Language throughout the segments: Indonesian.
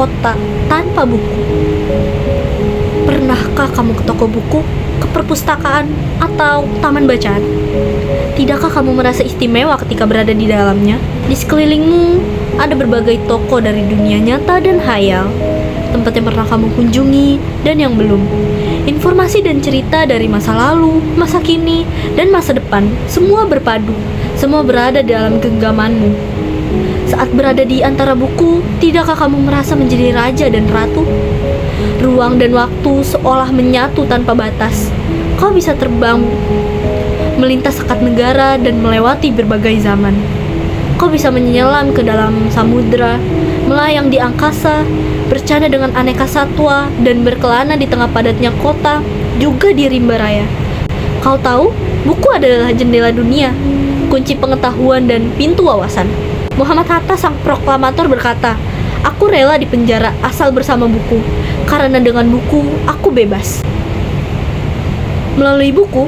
kota tanpa buku. Pernahkah kamu ke toko buku, ke perpustakaan, atau taman bacaan? Tidakkah kamu merasa istimewa ketika berada di dalamnya? Di sekelilingmu ada berbagai toko dari dunia nyata dan hayal, tempat yang pernah kamu kunjungi dan yang belum. Informasi dan cerita dari masa lalu, masa kini, dan masa depan, semua berpadu, semua berada dalam genggamanmu. Saat berada di antara buku, tidakkah kamu merasa menjadi raja dan ratu? Ruang dan waktu seolah menyatu tanpa batas. Kau bisa terbang, melintas sekat negara, dan melewati berbagai zaman. Kau bisa menyelam ke dalam samudera, melayang di angkasa, bercanda dengan aneka satwa, dan berkelana di tengah padatnya kota, juga di rimba raya. Kau tahu, buku adalah jendela dunia, kunci pengetahuan dan pintu wawasan. Muhammad Hatta, sang proklamator, berkata, "Aku rela dipenjara asal bersama buku, karena dengan buku aku bebas." Melalui buku,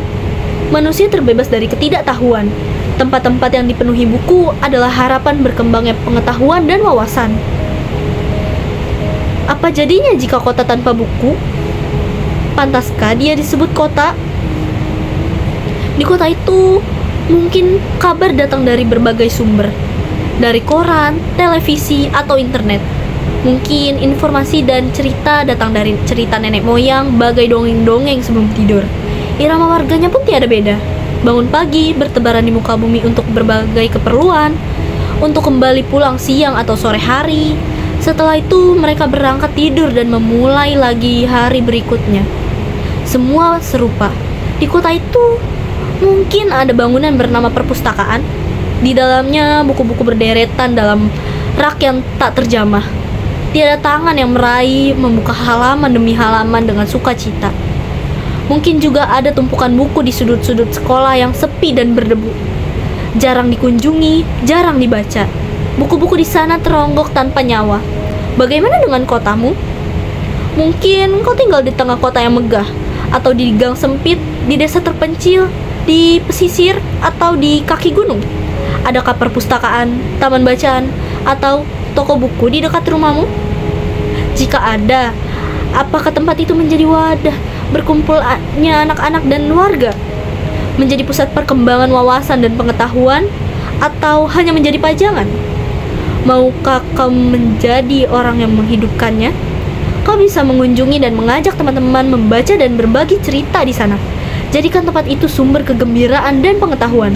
manusia terbebas dari ketidaktahuan. Tempat-tempat yang dipenuhi buku adalah harapan berkembangnya pengetahuan dan wawasan. Apa jadinya jika kota tanpa buku? Pantaskah dia disebut kota? Di kota itu, mungkin kabar datang dari berbagai sumber, dari koran, televisi, atau internet. Mungkin informasi dan cerita datang dari cerita nenek moyang, bagai dongeng-dongeng sebelum tidur. Irama warganya pun tiada beda. Bangun pagi, bertebaran di muka bumi untuk berbagai keperluan, untuk kembali pulang siang atau sore hari. Setelah itu, mereka berangkat tidur dan memulai lagi hari berikutnya. Semua serupa. Di kota itu, mungkin ada bangunan bernama perpustakaan. Di dalamnya, buku-buku berderetan dalam rak yang tak terjamah. Tiada tangan yang meraih, membuka halaman demi halaman dengan sukacita. Mungkin juga ada tumpukan buku di sudut-sudut sekolah yang sepi dan berdebu. Jarang dikunjungi, jarang dibaca. Buku-buku di sana teronggok tanpa nyawa. Bagaimana dengan kotamu? Mungkin kau tinggal di tengah kota yang megah, atau di gang sempit, di desa terpencil, di pesisir, atau di kaki gunung. Adakah perpustakaan, taman bacaan, atau toko buku di dekat rumahmu? Jika ada, apakah tempat itu menjadi wadah berkumpulnya anak-anak dan warga? Menjadi pusat perkembangan wawasan dan pengetahuan, atau hanya menjadi pajangan? Maukah kau menjadi orang yang menghidupkannya? Kau bisa mengunjungi dan mengajak teman-teman membaca dan berbagi cerita di sana. Jadikan tempat itu sumber kegembiraan dan pengetahuan.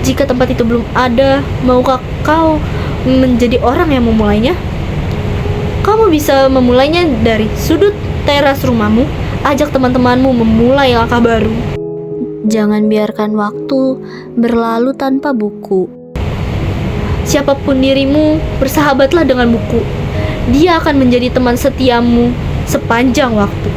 Jika tempat itu belum ada, maukah kau menjadi orang yang memulainya? Kamu bisa memulainya dari sudut teras rumahmu. Ajak teman-temanmu memulai langkah baru. Jangan biarkan waktu berlalu tanpa buku. Siapapun dirimu, bersahabatlah dengan buku. Dia akan menjadi teman setiamu sepanjang waktu.